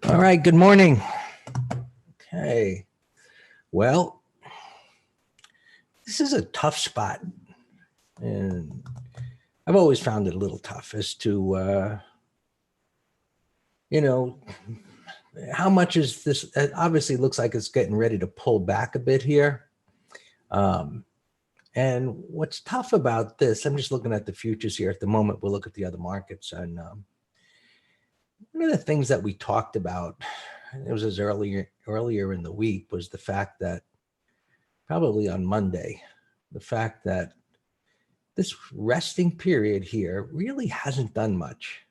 All right, good morning. Okay, well, this is a tough spot, and I've always found it a little tough as to, how much is this? It obviously looks like it's getting ready to pull back a bit here. And what's tough about this, I'm just looking at the futures here at the moment. We'll look at the other markets. And one of the things that we talked about, it was as earlier in the week, was the fact that probably on Monday, the fact that this resting period here really hasn't done much.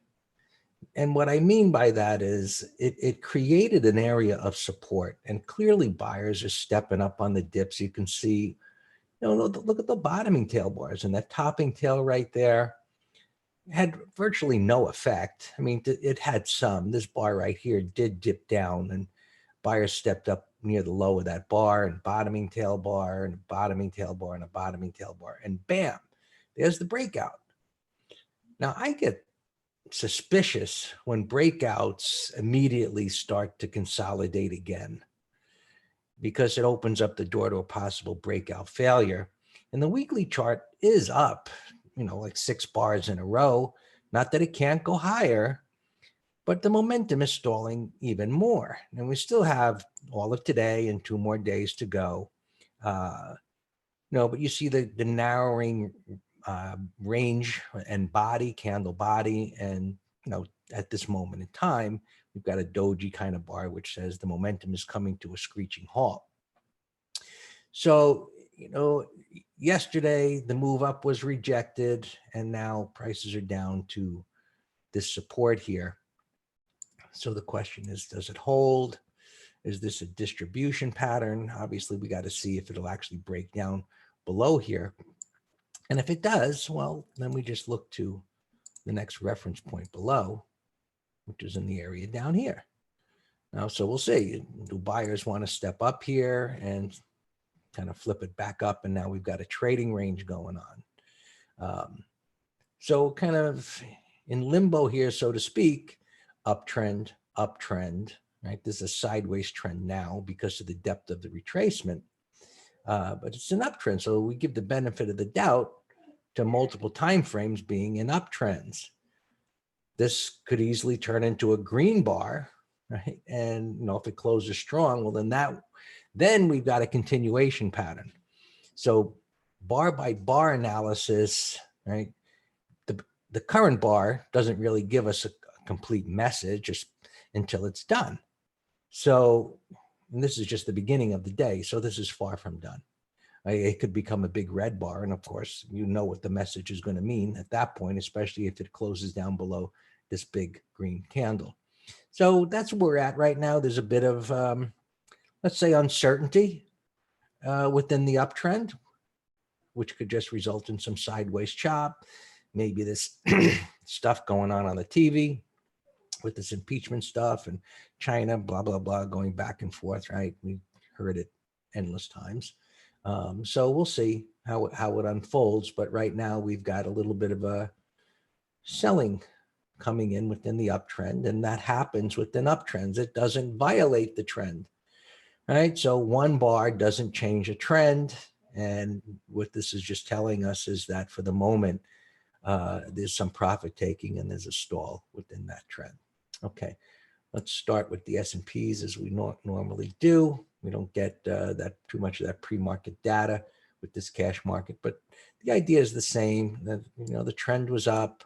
And what I mean by that is it created an area of support, and clearly buyers are stepping up on the dips. You can see, look at the bottoming tail bars, and that topping tail right there had virtually no effect. I mean, it had some. This bar right here did dip down, and buyers stepped up near the low of that bar, and bottoming tail bar, and a bottoming tail bar, and a bottoming tail bar, and bam, there's the breakout. Now, I get suspicious when breakouts immediately start to consolidate again, because it opens up the door to a possible breakout failure. And the weekly chart is up, like 6 bars in a row. Not that it can't go higher, but the momentum is stalling even more. And we still have all of today and 2 more days to go. But you see the narrowing range and body, candle body. And, at this moment in time, we've got a doji kind of bar, which says the momentum is coming to a screeching halt. So, yesterday the move up was rejected, and now prices are down to this support here. So the question is, does it hold? Is this a distribution pattern? Obviously, we got to see if it'll actually break down below here. And if it does, well, then we just look to the next reference point below, which is in the area down here. Now, so we'll see. Do buyers want to step up here and kind of flip it back up? And now we've got a trading range going on. So kind of in limbo here, so to speak, uptrend, right? This is a sideways trend now because of the depth of the retracement, but it's an uptrend. So we give the benefit of the doubt to multiple time frames being in uptrends. This could easily turn into a green bar, right? And if it closes strong, well, then we've got a continuation pattern. So bar by bar analysis, right? The current bar doesn't really give us a complete message just until it's done. So, and this is just the beginning of the day. So this is far from done. It could become a big red bar. And of course, what the message is going to mean at that point, especially if it closes down below this big green candle. So that's where we're at right now. There's a bit of, let's say, uncertainty within the uptrend, which could just result in some sideways chop. Maybe this stuff going on the TV with this impeachment stuff and China, blah, blah, blah, going back and forth, right? We heard it endless times. So we'll see how it unfolds. But right now we've got a little bit of a selling coming in within the uptrend, and that happens within uptrends. It doesn't violate the trend, right? So one bar doesn't change a trend. And what this is just telling us is that for the moment, there's some profit taking and there's a stall within that trend. Okay, let's start with the S&Ps as we normally do. We don't get too much of that pre-market data with this cash market, but the idea is the same. That the trend was up.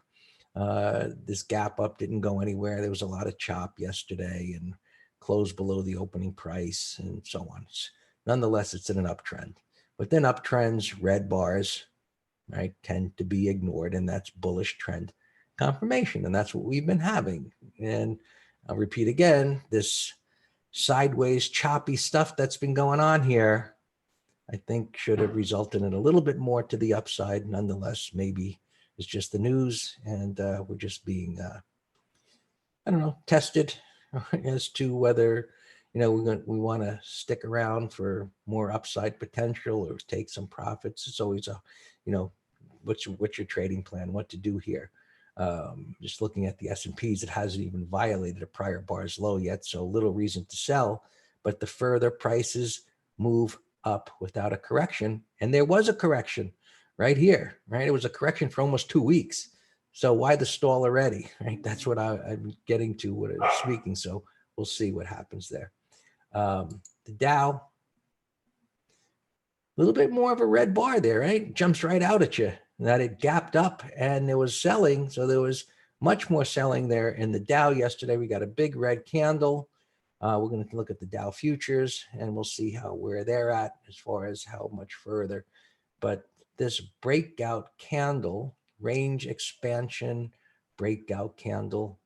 This gap up didn't go anywhere. There was a lot of chop yesterday and closed below the opening price and so on. Nonetheless, it's in an uptrend. Within uptrends, red bars, right, tend to be ignored, and that's bullish trend confirmation, and that's what we've been having. And I'll repeat again, this sideways choppy stuff that's been going on here, I think should have resulted in a little bit more to the upside. Nonetheless, maybe it's just the news, and we're just being, tested as to whether, we want to stick around for more upside potential or take some profits. It's always what's your trading plan, what to do here. Just looking at the S&Ps, it hasn't even violated a prior bar's low yet, so little reason to sell. But the further prices move up without a correction, and there was a correction right here, right? It was a correction for almost 2 weeks. So why the stall already, right? That's what I'm getting to what I'm speaking. So we'll see what happens there. The Dow, a little bit more of a red bar there, right? Jumps right out at you. That it gapped up and there was selling. So there was much more selling there in the Dow yesterday. We got a big red candle. We're going to look at the Dow futures and we'll see where they're at as far as how much further. But this breakout candle, range expansion, breakout candle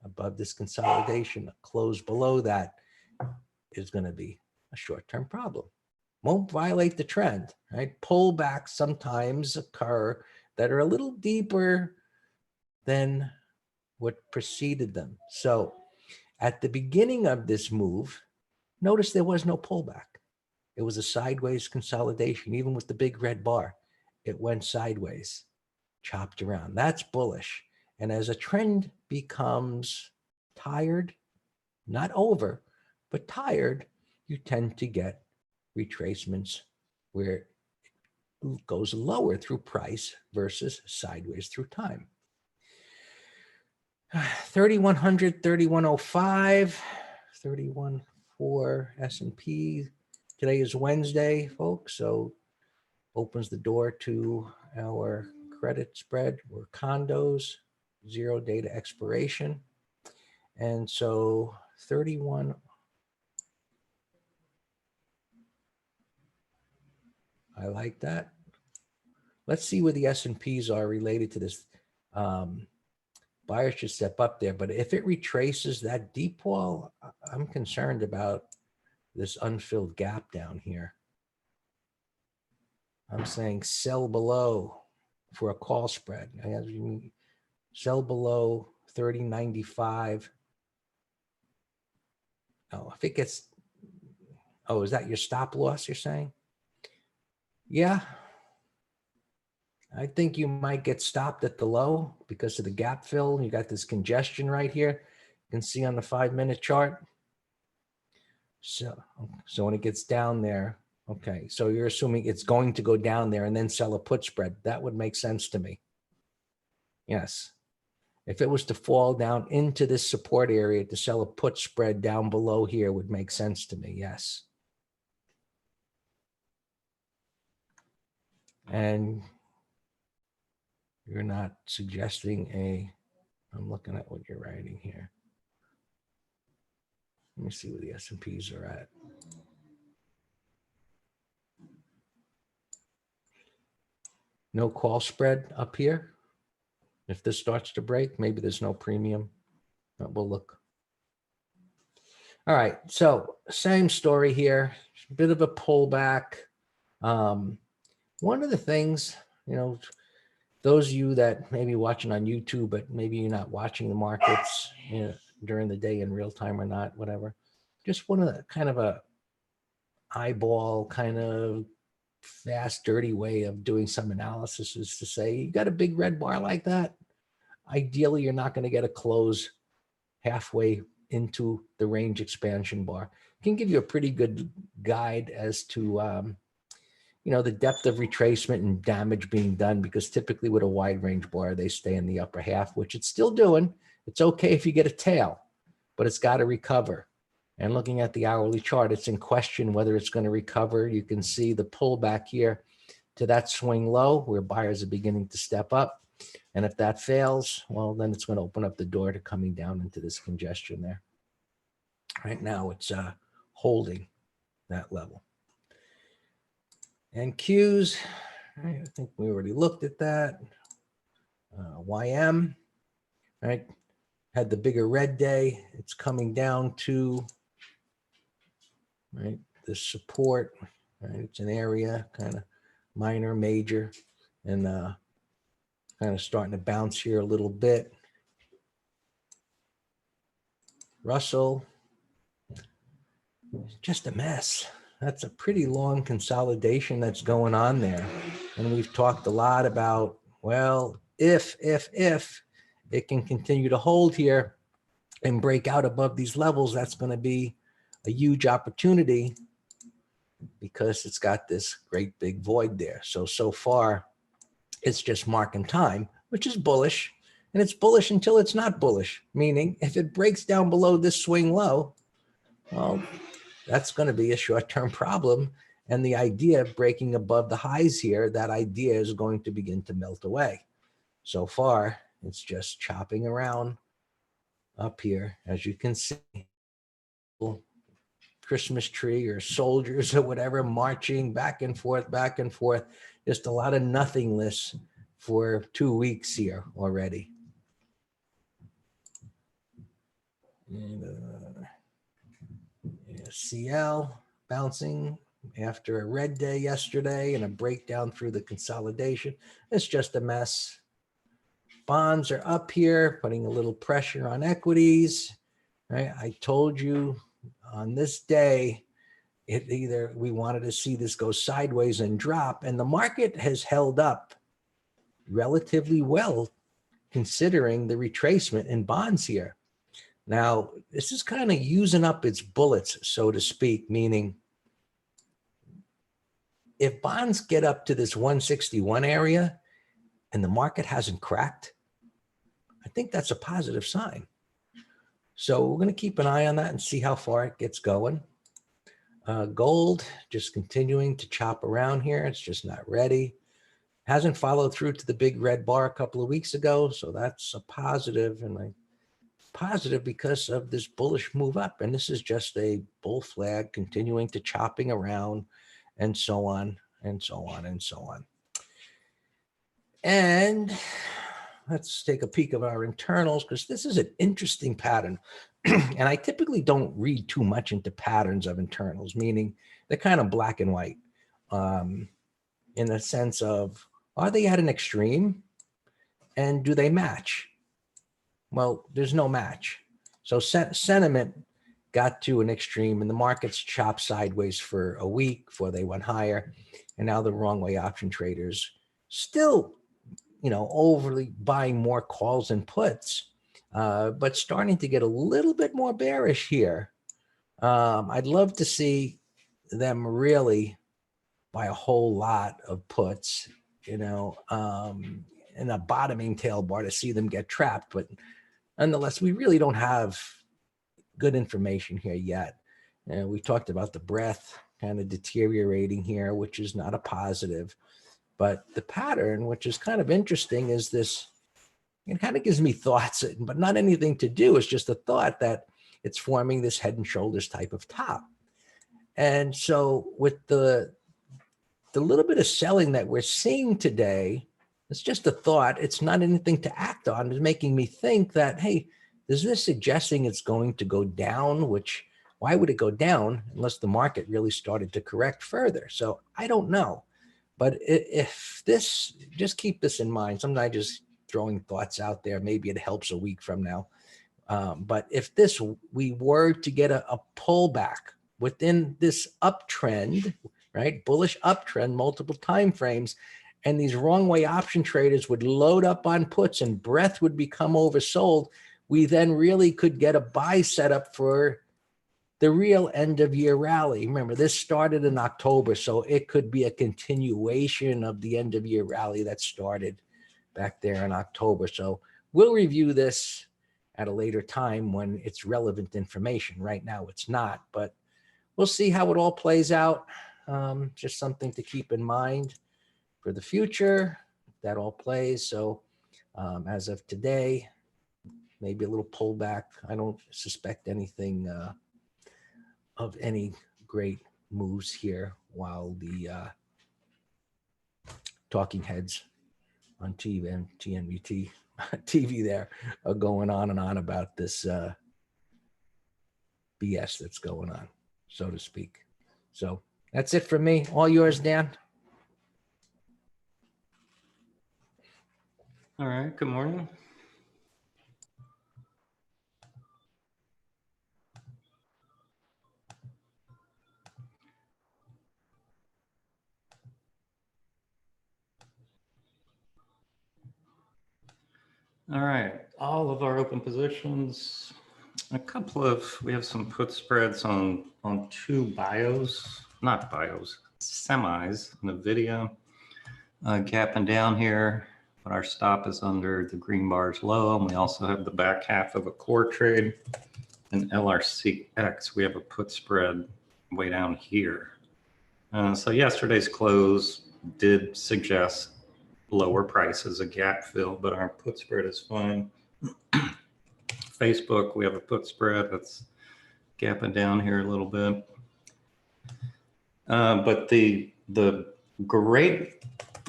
above this consolidation, a close below that is going to be a short-term problem. Won't violate the trend, right? Pullbacks sometimes occur that are a little deeper than what preceded them. So at the beginning of this move, notice there was no pullback. It was a sideways consolidation, even with the big red bar. It went sideways, chopped around. That's bullish. And as a trend becomes tired, not over, but tired, you tend to get retracements where it goes lower through price versus sideways through time. 3,100, 3,105, 31.4 S&P. Today is Wednesday, folks, so opens the door to our credit spread. We're condos, 0 data expiration. And so 31. I like that. Let's see where the S&Ps are related to this. Buyers should step up there, but if it retraces that deep wall, I'm concerned about this unfilled gap down here. I'm saying sell below for a call spread. Sell below 30.95. Oh, if it gets, oh, is that your stop loss you're saying? Yeah. I think you might get stopped at the low because of the gap fill. You got this congestion right here. You can see on the 5-minute chart. So when it gets down there, okay, so you're assuming it's going to go down there and then sell a put spread. That would make sense to me. Yes. If it was to fall down into this support area to sell a put spread down below here would make sense to me. Yes. And you're not suggesting I'm looking at what you're writing here. Let me see where the S&Ps are at. No call spread up here. If this starts to break, maybe there's no premium, but we'll look. All right, so same story here. A bit of a pullback. One of the things, those of you that may be watching on YouTube, but maybe you're not watching the markets during the day in real time or not, whatever. Just one of the kind of a eyeball kind of fast, dirty way of doing some analysis is to say, you got a big red bar like that. Ideally, you're not going to get a close halfway into the range expansion bar. It can give you a pretty good guide as to the depth of retracement and damage being done, because typically with a wide range bar, they stay in the upper half, which it's still doing. It's okay if you get a tail, but it's got to recover. And looking at the hourly chart, it's in question whether it's going to recover. You can see the pullback here to that swing low where buyers are beginning to step up. And if that fails, well, then it's going to open up the door to coming down into this congestion there. Right now, it's holding that level. And Qs, I think we already looked at that. YM, right? Had the bigger red day. It's coming down to, right, the support, right? It's an area, kind of minor, major, and kind of starting to bounce here a little bit. Russell, just a mess. That's a pretty long consolidation that's going on there. And we've talked a lot about, well, if it can continue to hold here and break out above these levels, that's going to be a huge opportunity because it's got this great big void there. So far, it's just marking time, which is bullish. And it's bullish until it's not bullish, meaning if it breaks down below this swing low, well, that's going to be a short-term problem. And the idea of breaking above the highs here, that idea is going to begin to melt away. So far, it's just chopping around up here, as you can see. Christmas tree or soldiers or whatever marching back and forth, just a lot of nothingness for 2 weeks here already. And, CL bouncing after a red day yesterday and a breakdown through the consolidation. It's just a mess. Bonds are up here, putting a little pressure on equities. Right? I told you on this day, either we wanted to see this go sideways and drop, and the market has held up relatively well considering the retracement in bonds here. Now, this is kind of using up its bullets, so to speak, meaning if bonds get up to this 161 area and the market hasn't cracked, I think that's a positive sign. So we're going to keep an eye on that and see how far it gets going. Gold just continuing to chop around here. It's just not ready. Hasn't followed through to the big red bar a couple of weeks ago. So that's a positive, and positive because of this bullish move up. And this is just a bull flag continuing to chopping around and so on and so on and so on. And let's take a peek of our internals, because this is an interesting pattern. And I typically don't read too much into patterns of internals, meaning they're kind of black and white in the sense of, are they at an extreme and do they match? Well, there's no match. So sentiment got to an extreme and the markets chopped sideways for a week before they went higher. And now the wrong way option traders still, overly buying more calls and puts, but starting to get a little bit more bearish here. I'd love to see them really buy a whole lot of puts, in a bottoming tail bar to see them get trapped. But nonetheless, we really don't have good information here yet. And we talked about the breadth kind of deteriorating here, which is not a positive. But the pattern, which is kind of interesting, is this. It kind of gives me thoughts, but not anything to do. It's just a thought that it's forming this head and shoulders type of top. And so with the little bit of selling that we're seeing today, it's just a thought. It's not anything to act on. It's making me think that, hey, is this suggesting it's going to go down? Which, why would it go down unless the market really started to correct further? So I don't know. But if this, just keep this in mind. Sometimes I just throwing thoughts out there. Maybe it helps a week from now. But if we were to get a pullback within this uptrend, right, bullish uptrend, multiple time frames, and these wrong way option traders would load up on puts and breadth would become oversold, we then really could get a buy setup for the real end of year rally. Remember, this started in October, so it could be a continuation of the end of year rally that started back there in October. So we'll review this at a later time when it's relevant information. Right now it's not, but we'll see how it all plays out. Just something to keep in mind for the future. That all plays. So as of today, maybe a little pullback. I don't suspect anything of any great moves here while the talking heads on TV and TNBT TV there are going on and on about this BS that's going on, so to speak. So that's it from me. All yours, Dan. All right. Good morning. All right, all of our open positions. We have some put spreads on two not bios, semis, NVIDIA, gapping down here, but our stop is under the green bars low. And we also have the back half of a core trade. And LRCX, we have a put spread way down here. So yesterday's close did suggest lower prices, a gap fill, but our put spread is fine. Facebook, we have a put spread that's gapping down here a little bit. But the great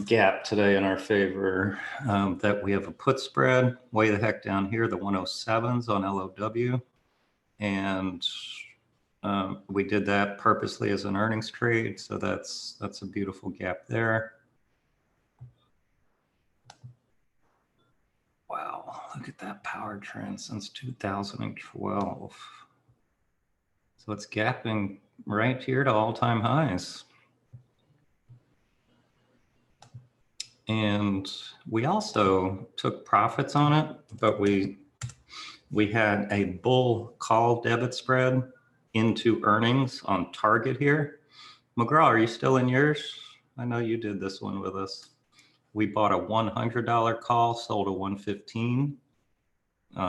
gap today in our favor, that we have a put spread way the heck down here, the 107s on LOW. And we did that purposely as an earnings trade. So that's a beautiful gap there. Wow, look at that power trend since 2012. So it's gapping right here to all-time highs. And we also took profits on it, but we had a bull call debit spread into earnings on target here. McGraw, are you still in yours? I know you did this one with us. We bought a $100 call, sold a $115.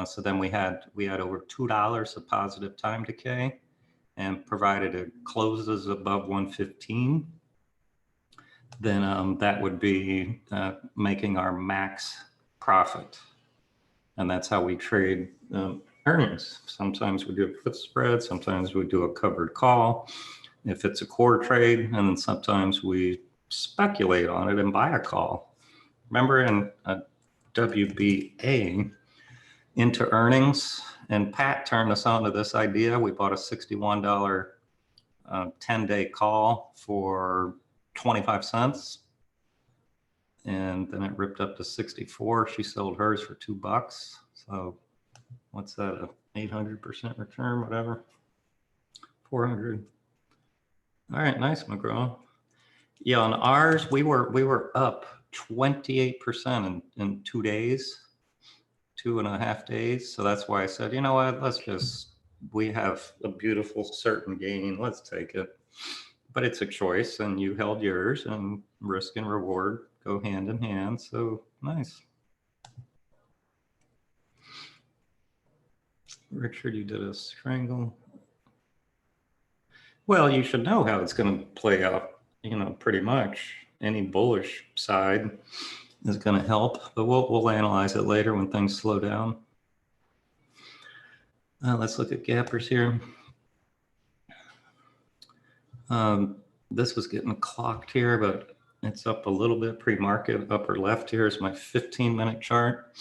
So then we had over $2 of positive time decay, and provided it closes above 115, then that would be making our max profit. And that's how we trade earnings. Sometimes we do a put spread, sometimes we do a covered call if it's a core trade, and then sometimes we speculate on it and buy a call. Remember in WBA, into earnings, and Pat turned us on to this idea. We bought a $61 10-day call for 25 cents. And then it ripped up to 64. She sold hers for $2. So what's that, a 800% return, whatever? 400. All right, nice, McGraw. Yeah, on ours, we were up 28% in 2 days, 2.5 days. So that's why I said, you know what, we have a beautiful certain gain, let's take it. But it's a choice, and you held yours, and risk and reward go hand in hand. So nice. Richard, you did a strangle. Well, you should know how it's going to play out, pretty much. Any bullish side is going to help, but we'll analyze it later when things slow down. Let's look at gappers here. This was getting clocked here, but it's up a little bit pre-market. Upper left here is my 15-minute chart,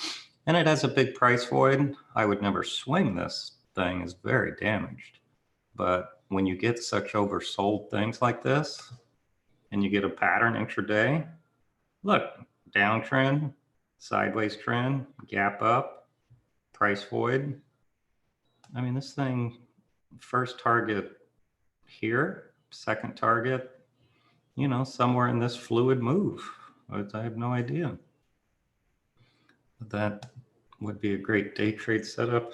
and it has a big price void. I would never swing this thing, it's very damaged. But when you get such oversold things like this, and you get a pattern intraday, look, downtrend, sideways trend, gap up, price void. I mean, this thing, first target here, second target, somewhere in this fluid move. I have no idea. But that would be a great day trade setup.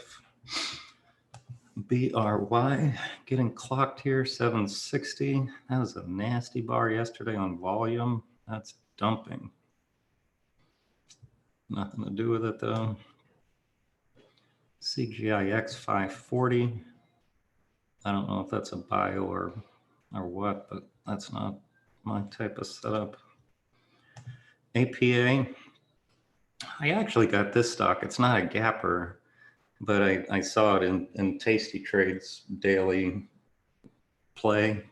BRY getting clocked here, 760. That was a nasty bar yesterday on volume. That's dumping. Nothing to do with it though. CGIX 540. I don't know if that's a buy or what, but that's not my type of setup. APA, I actually got this stock. It's not a gapper, but I saw it in Tasty Trades daily play.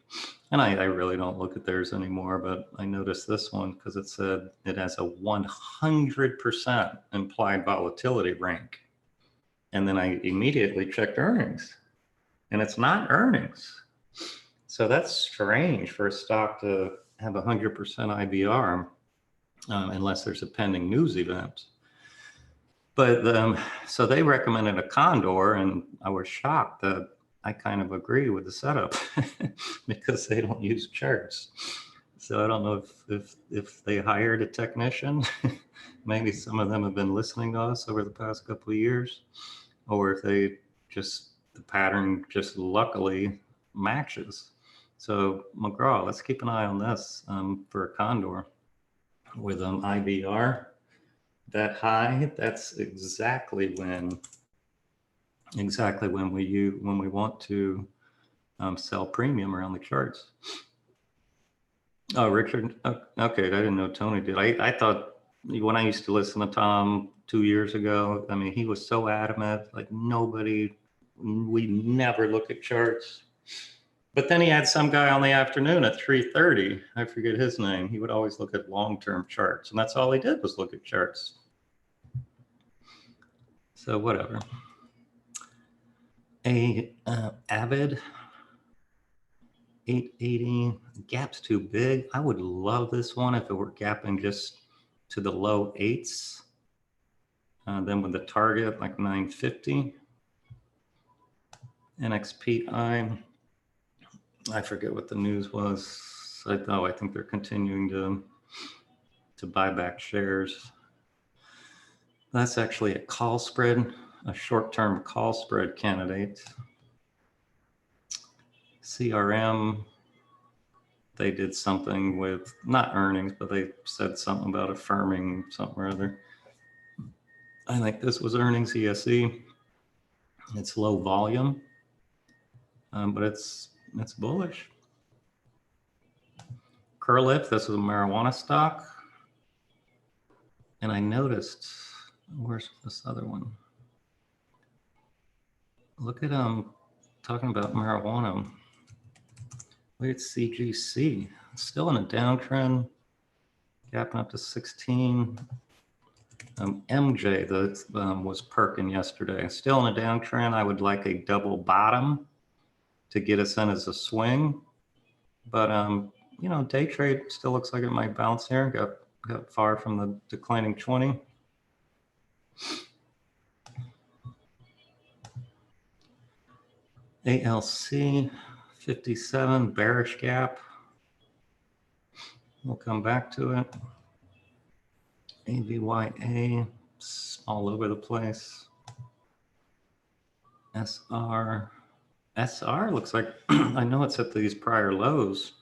And I really don't look at theirs anymore, but I noticed this one because it said it has a 100% implied volatility rank. And then I immediately checked earnings, and it's not earnings. So that's strange for a stock to have 100% IVR, unless there's a pending news event. But so they recommended a Condor, and I was shocked that I kind of agree with the setup because they don't use charts. So I don't know if they hired a technician. Maybe some of them have been listening to us over the past couple of years, or if they just, the pattern just luckily matches. So McGraw, let's keep an eye on this for a condor with IVR that high. That's exactly when we want to sell premium around the charts. Oh, Richard. Okay, I didn't know Tony did. I thought when I used to listen to Tom 2 years ago, I mean, he was so adamant, like we never look at charts. But then he had some guy on the afternoon at 3:30. I forget his name. He would always look at long-term charts, and that's all he did was look at charts. So whatever. Avid 880, gap's too big. I would love this one if it were gapping just to the low 8s. Then with the target like 950. NXPI, I forget what the news was. I think they're continuing to buy back shares. That's actually a call spread, a short-term call spread candidate. CRM, they did something with, not earnings, but they said something about affirming something or other. I think this was earnings ESE. It's low volume, but it's bullish. Curlif, this is a marijuana stock. And I noticed, where's this other one? Look at talking about marijuana. Look at CGC, still in a downtrend, gapping up to 16. MJ that was perking yesterday, still in a downtrend. I would like a double bottom to get us in as a swing, but you know, day trade still looks like it might bounce here. Got far from the declining 20. ALC 57, bearish gap. We'll come back to it. AVYA, all over the place. SR looks like, I know it's at these prior lows,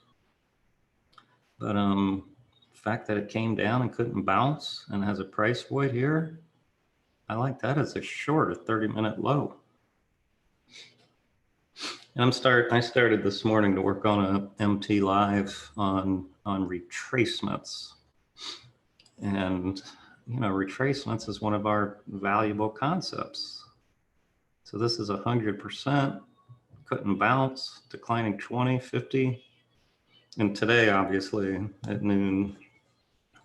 but the fact that it came down and couldn't bounce and has a price void here, I like that as a short, a 30-minute low. And I started this morning to work on a MT live on retracements. And you know, retracements is one of our valuable concepts. So this is 100%, couldn't bounce, declining 20, 50. And today, obviously, at noon,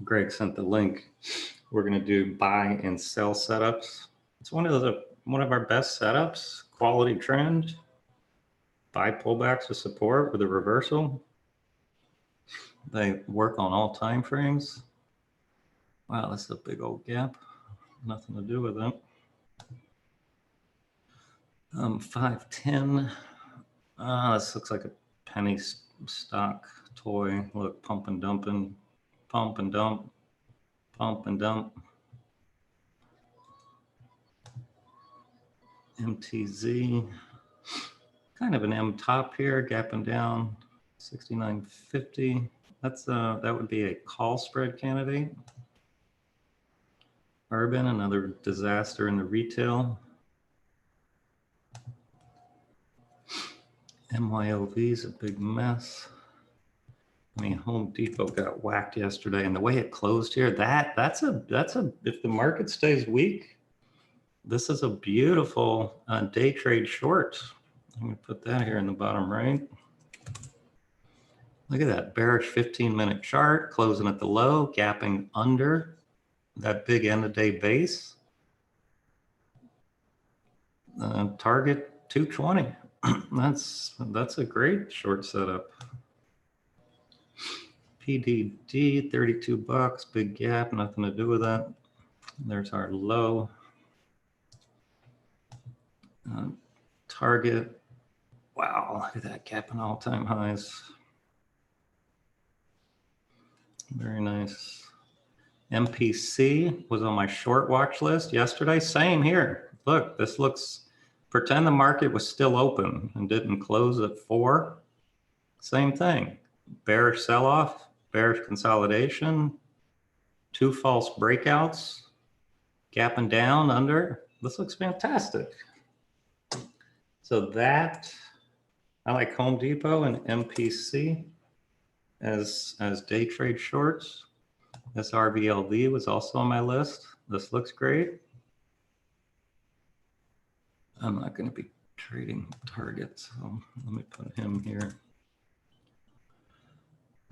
Greg sent the link. We're gonna do buy and sell setups. It's one of our best setups, quality trend, buy pullbacks to support with a reversal. They work on all time frames. Wow, that's a big old gap. Nothing to do with it. 510. This looks like a penny stock toy. Look, pump and dumping, pump and dump, pump and dump. MTZ, kind of an M top here, gapping down, 69.50. That would be a call spread candidate. Urban, another disaster in the retail. MYOV is a big mess. I mean, Home Depot got whacked yesterday, and the way it closed here, that's a if the market stays weak, this is a beautiful day trade short. I'm gonna put that here in the bottom right. Look at that bearish 15-minute chart, closing at the low, gapping under that big end of day base. Target 220. That's a great short setup. PDD 32 bucks, big gap, nothing to do with that. There's our low. Target, wow, look at that gap in all-time highs. Very nice. MPC was on my short watch list yesterday. Same here. Look, this looks, pretend the market was still open and didn't close at 4. Same thing. Bearish sell-off, bearish consolidation, 2 false breakouts, gapping down under. This looks fantastic. So that, I like Home Depot and MPC as day trade shorts. This RVLV was also on my list. This looks great. I'm not going to be trading Target, so let me put him here.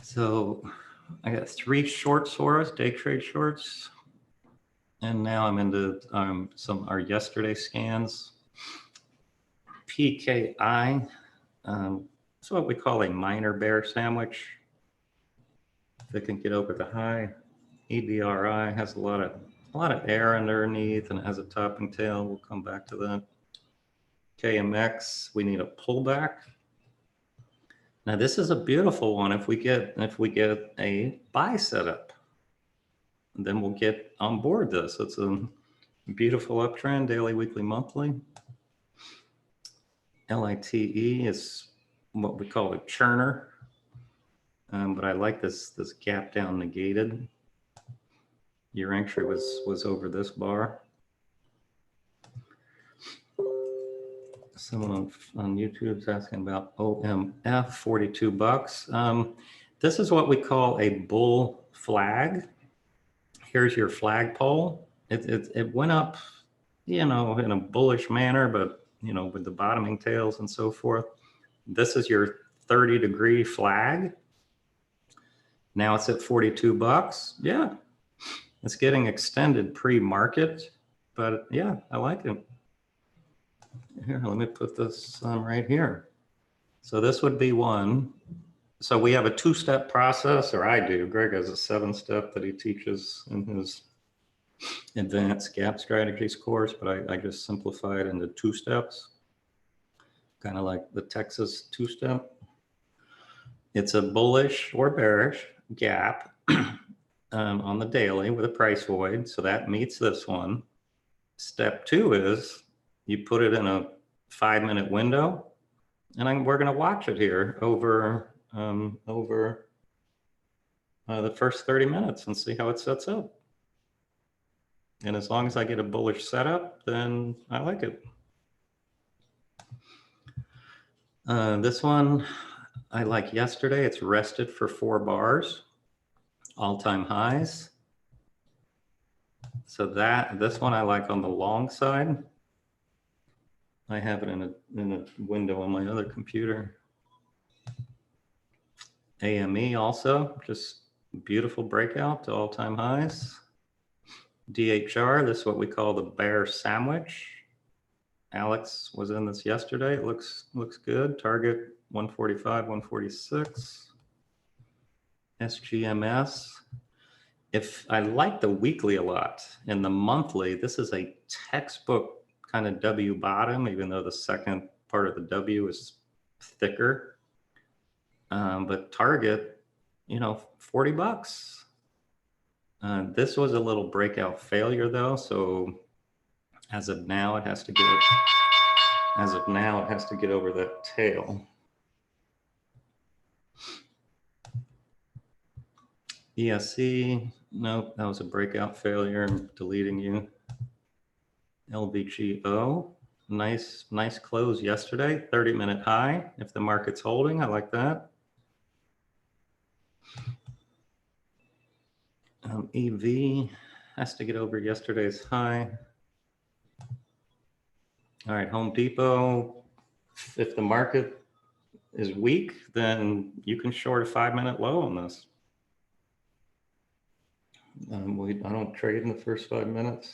So I got 3 shorts for us, day trade shorts. And now I'm into some our yesterday scans. PKI, it's what we call a minor bear sandwich. If it can get over the high. EDRI has a lot of air underneath and it has a topping tail. We'll come back to that. KMX, we need a pullback. Now this is a beautiful one. If we get a buy setup, then we'll get on board this. It's a beautiful uptrend, daily, weekly, monthly. LITE is what we call a churner, but I like this gap down negated. Your entry was over this bar. Someone on YouTube is asking about OMF, 42 bucks. This is what we call a bull flag. Here's your flagpole. It went up, you know, in a bullish manner, but you know, with the bottoming tails and so forth. This is your 30-degree flag. Now it's at 42 bucks. Yeah, it's getting extended pre-market, but yeah, I like it. Here, let me put this right here. So this would be one. So we have a 2-step process, or I do. Greg has a 7-step that he teaches in his advanced gap strategies course, but I just simplified into 2 steps, kind of like the Texas 2-step. It's a bullish or bearish gap on the daily with a price void. So that meets this one. Step 2 is you put it in a 5-minute window, and we're going to watch it here over the first 30 minutes and see how it sets up. And as long as I get a bullish setup, then I like it. This one I like yesterday. It's rested for 4 bars, all-time highs. So this one I like on the long side. I have it in a window on my other computer. AME also, just beautiful breakout to all-time highs. DHR, this is what we call the bear sandwich. Alex was in this yesterday. It looks good. Target 145, 146. SGMS. If I like the weekly a lot, and the monthly, this is a textbook kind of W bottom, even though the second part of the W is thicker. But target, you know, 40 bucks. This was a little breakout failure though, so as of now it has to get over that tail. ESC, nope, that was a breakout failure. I'm deleting you. LVGO, nice close yesterday, 30-minute high. If the market's holding, I like that. EV has to get over yesterday's high. All right, Home Depot, if the market is weak, then you can short a 5-minute low on this. I don't trade in the first 5 minutes.